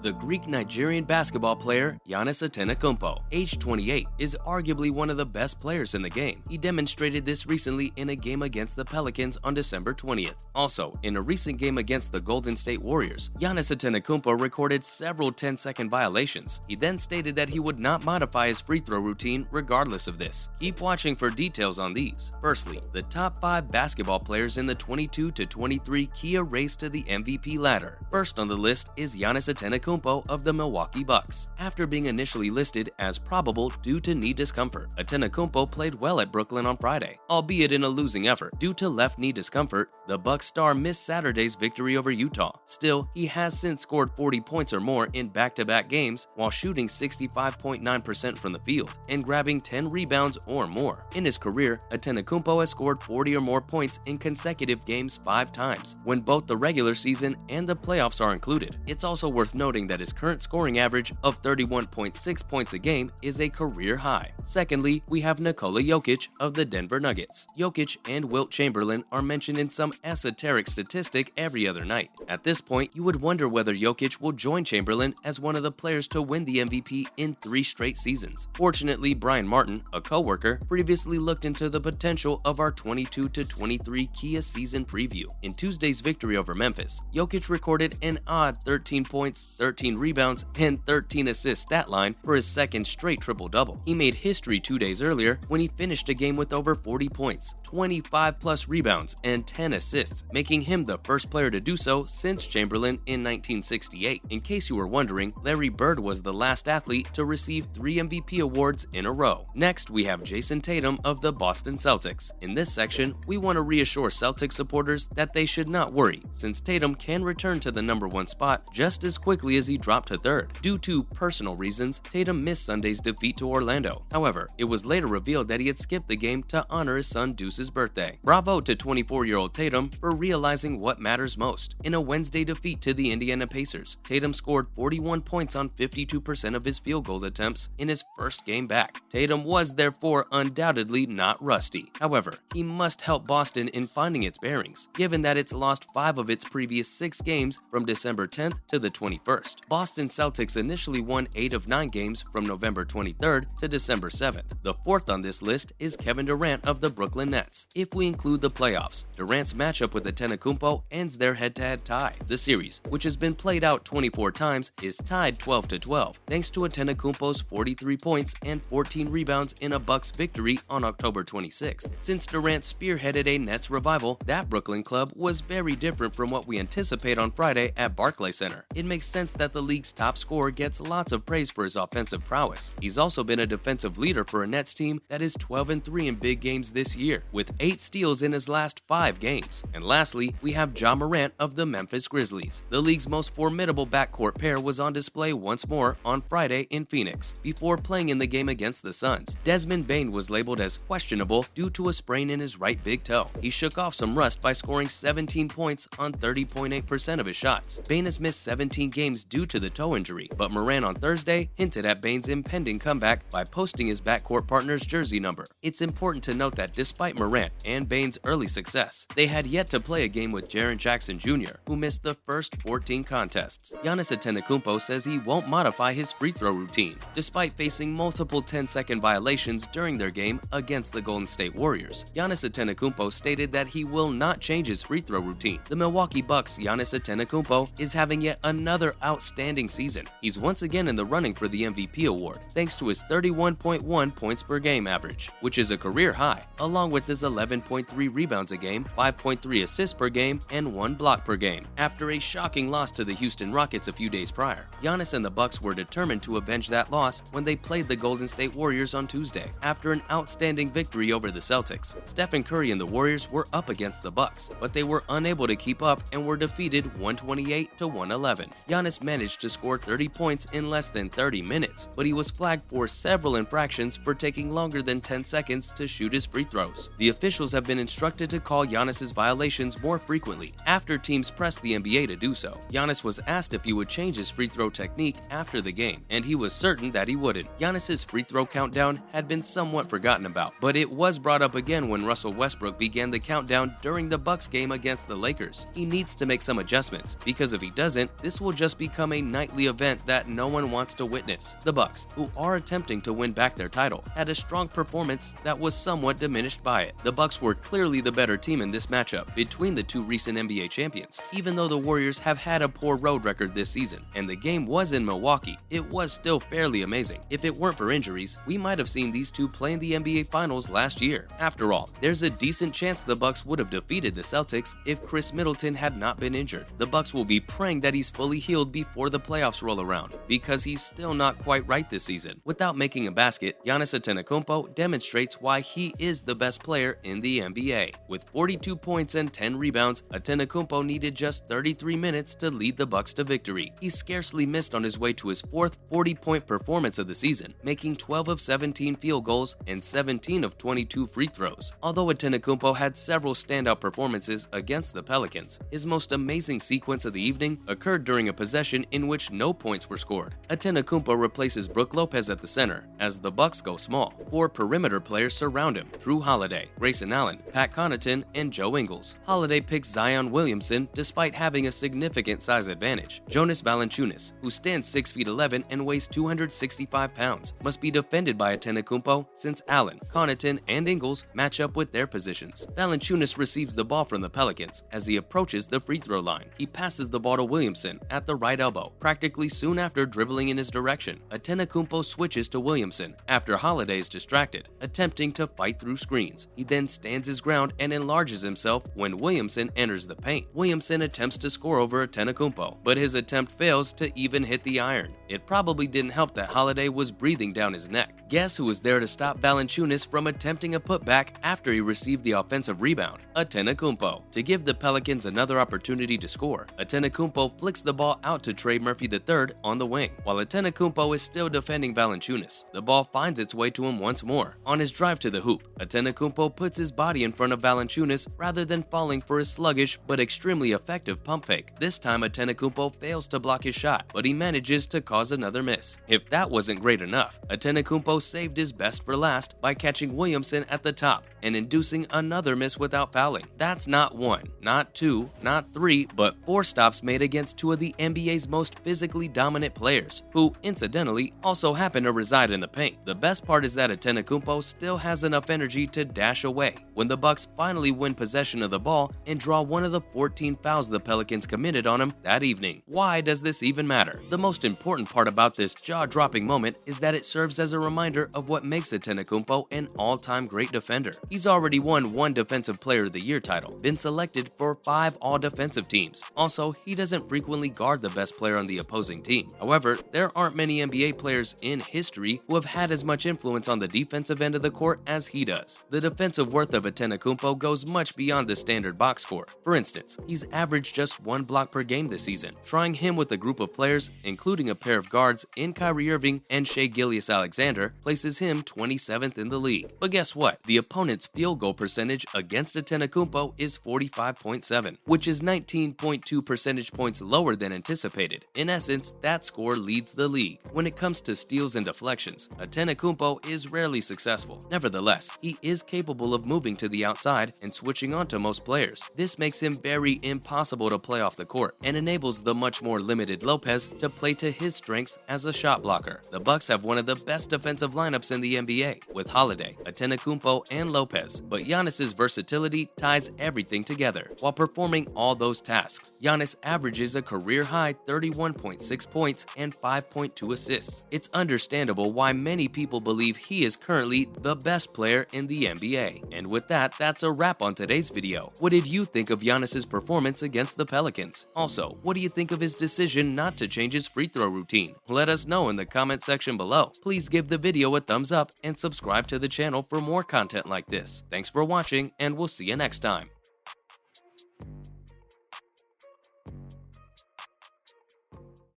The Greek-Nigerian basketball player Giannis Antetokounmpo, age 28, is arguably one of the best players in the game. He demonstrated this recently in a game against the Pelicans on December 20th. Also, in a recent game against the Golden State Warriors, Giannis Antetokounmpo recorded several 10-second violations. He then stated that he would not modify his free throw routine regardless of this. Keep watching for details on these. Firstly, the top 5 basketball players in the 22-23 Kia race to the MVP ladder. First on the list is Giannis Antetokounmpo of the Milwaukee Bucks. After being initially listed as probable due to knee discomfort, Antetokounmpo played well at Brooklyn on Friday, albeit in a losing effort. Due to left knee discomfort, the Bucks star missed Saturday's victory over Utah. Still, he has since scored 40 points or more in back-to-back games while shooting 65.9% from the field and grabbing 10 rebounds or more. In his career, Antetokounmpo has scored 40 or more points in consecutive games 5 times, when both the regular season and the playoffs are included. It's also worth noting that his current scoring average of 31.6 points a game is a career high. Secondly, we have Nikola Jokic of the Denver Nuggets. Jokic and Wilt Chamberlain are mentioned in some esoteric statistic every other night. At this point, you would wonder whether Jokic will join Chamberlain as one of the players to win the MVP in 3 straight seasons. Fortunately, Brian Martin, a co-worker, previously looked into the potential of our 22-23 Kia season preview. In Tuesday's victory over Memphis, Jokic recorded an odd 13 points, 13 rebounds, and 13 assists stat line for his second straight triple-double. He made history 2 days earlier when he finished a game with over 40 points, 25-plus rebounds, and 10 assists, making him the first player to do so since Chamberlain in 1968. In case you were wondering, Larry Bird was the last athlete to receive 3 MVP awards in a row. Next, we have Jason Tatum of the Boston Celtics. In this section, we want to reassure Celtics supporters that they should not worry, since Tatum can return to the number 1 spot just as quickly as he dropped to 3rd. Due to personal reasons, Tatum missed Sunday's defeat to Orlando. However, it was later revealed that he had skipped the game to honor his son Deuce's birthday. Bravo to 24-year-old Tatum for realizing what matters most. In a Wednesday defeat to the Indiana Pacers, Tatum scored 41 points on 52% of his field goal attempts in his first game back. Tatum was therefore undoubtedly not rusty. However, he must help Boston in finding its bearings, given that it's lost 5 of its previous 6 games from December 10th to the 21st. Boston Celtics initially won 8 of 9 games from November 23rd to December 7th. The 4th on this list is Kevin Durant of the Brooklyn Nets. If we include the playoffs, Durant's matchup with Antetokounmpo ends their head-to-head tie. The series, which has been played out 24 times, is tied 12-12, thanks to Antetokounmpo's 43 points and 14 rebounds in a Bucks victory on October 26th. Since Durant spearheaded a Nets revival, that Brooklyn club was very different from what we anticipate on Friday at Barclays Center. It makes sense that the league's top scorer gets lots of praise for his offensive prowess. He's also been a defensive leader for a Nets team that is 12-3 in big games this year, with 8 steals in his last 5 games. And lastly, we have Ja Morant of the Memphis Grizzlies. The league's most formidable backcourt pair was on display once more on Friday in Phoenix, before playing in the game against the Suns. Desmond Bane was labeled as questionable due to a sprain in his right big toe. He shook off some rust by scoring 17 points on 30.8% of his shots. Bane has missed 17 games due to the toe injury, but Morant on Thursday hinted at Bane's impending comeback by posting his backcourt partner's jersey number. It's important to note that despite Morant and Bane's early success, they had yet to play a game with Jaren Jackson Jr., who missed the first 14 contests. Giannis Antetokounmpo says he won't modify his free throw routine, despite facing multiple 10-second violations during their game against the Golden State Warriors. Giannis Antetokounmpo stated that he will not change his free throw routine. The Milwaukee Bucks' Giannis Antetokounmpo is having yet another outstanding season. He's once again in the running for the MVP award, thanks to his 31.1 points per game average, which is a career high, along with his 11.3 rebounds a game, 5.3 assists per game, and 1 block per game. After a shocking loss to the Houston Rockets a few days prior, Giannis and the Bucks were determined to avenge that loss when they played the Golden State Warriors on Tuesday. After an outstanding victory over the Celtics, Stephen Curry and the Warriors were up against the Bucks, but they were unable to keep up and were defeated 128-111. Giannis managed to score 30 points in less than 30 minutes, but he was flagged for several infractions for taking longer than 10 seconds to shoot his free throws. The officials have been instructed to call Giannis's violations more frequently after teams pressed the NBA to do so. Giannis was asked if he would change his free throw technique after the game, and he was certain that he wouldn't. Giannis's free throw countdown had been somewhat forgotten about, but it was brought up again when Russell Westbrook began the countdown during the Bucks game against the Lakers. He needs to make some adjustments, because if he doesn't, this will just be become a nightly event that no one wants to witness. The Bucks, who are attempting to win back their title, had a strong performance that was somewhat diminished by it. The Bucks were clearly the better team in this matchup between the two recent NBA champions. Even though the Warriors have had a poor road record this season, and the game was in Milwaukee, it was still fairly amazing. If it weren't for injuries, we might have seen these two play in the NBA Finals last year. After all, there's a decent chance the Bucks would have defeated the Celtics if Chris Middleton had not been injured. The Bucks will be praying that he's fully healed before the playoffs roll around, because he's still not quite right this season. Without making a basket, Giannis Antetokounmpo demonstrates why he is the best player in the NBA. With 42 points and 10 rebounds, Antetokounmpo needed just 33 minutes to lead the Bucks to victory. He scarcely missed on his way to his fourth 40-point performance of the season, making 12 of 17 field goals and 17 of 22 free throws. Although Antetokounmpo had several standout performances against the Pelicans, his most amazing sequence of the evening occurred during a possession in which no points were scored. Antetokounmpo replaces Brook Lopez at the center as the Bucks go small. Four perimeter players surround him: Drew Holiday, Grayson Allen, Pat Connaughton, and Joe Ingles. Holiday picks Zion Williamson despite having a significant size advantage. Jonas Valanciunas, who stands 6'11" and weighs 265 pounds, must be defended by Antetokounmpo since Allen, Connaughton, and Ingles match up with their positions. Valanciunas receives the ball from the Pelicans as he approaches the free throw line. He passes the ball to Williamson at the right elbow, practically soon after dribbling in his direction. Antetokounmpo switches to Williamson after Holiday is distracted, attempting to fight through screens. He then stands his ground and enlarges himself when Williamson enters the paint. Williamson attempts to score over Antetokounmpo, but his attempt fails to even hit the iron. It probably didn't help that Holiday was breathing down his neck. Guess who was there to stop Valanciunas from attempting a putback after he received the offensive rebound? Antetokounmpo. To give the Pelicans another opportunity to score, Antetokounmpo flicks the ball out to Trey Murphy III on the wing. While Antetokounmpo is still defending Valanciunas, the ball finds its way to him once more. On his drive to the hoop, Antetokounmpo puts his body in front of Valanciunas rather than falling for a sluggish but extremely effective pump fake. This time Antetokounmpo fails to block his shot, but he manages to cause another miss. If that wasn't great enough, Antetokounmpo saved his best for last by catching Williamson at the top and inducing another miss without fouling. That's not one, not two, not three, but four stops made against two of the NBA's most physically dominant players, who, incidentally, also happen to reside in the paint. The best part is that Antetokounmpo still has enough energy to dash away when the Bucks finally win possession of the ball and draw one of the 14 fouls the Pelicans committed on him that evening. Why does this even matter? The most important part about this jaw-dropping moment is that it serves as a reminder of what makes Antetokounmpo an all-time great defender. He's already won one Defensive Player of the Year title, been selected for 5 all-defensive teams. Also, he doesn't frequently guard the best player on the opposing team. However, there aren't many NBA players in history who have had as much influence on the defensive end of the court as he does. The defensive worth of Antetokounmpo goes much beyond the standard box score. For instance, he's averaged just 1 block per game this season. Trying him with a group of players, including a pair of guards in Kyrie Irving and Shai Gilgeous-Alexander, places him 27th in the league. But guess what? The opponent's field goal percentage against Antetokounmpo is 45.7, which is 19.2 percentage points lower than anticipated. In essence, that score leads the league. When it comes to steals and deflections, Antetokounmpo is rarely successful. Nevertheless, he is capable of moving to the outside and switching on to most players. This makes him very impossible to play off the court and enables the much more limited Lopez to play to his strengths as a shot blocker. The Bucks have one of the best defensive lineups in the NBA, with Holiday, Antetokounmpo, and Lopez, but Giannis's versatility ties everything together. While performing all those tasks, Giannis averages a career-high 31.6 points and 5.2 assists. It's understandable why many people believe he is currently the best player in the NBA. And with that, that's a wrap on today's video. What did you think of Giannis's performance against the Pelicans? Also, what do you think of his decision not to change his free throw routine? Let us know in the comment section below. Please give the video a thumbs up and subscribe to the channel for more content like this. Thanks for watching, and we'll see you next time.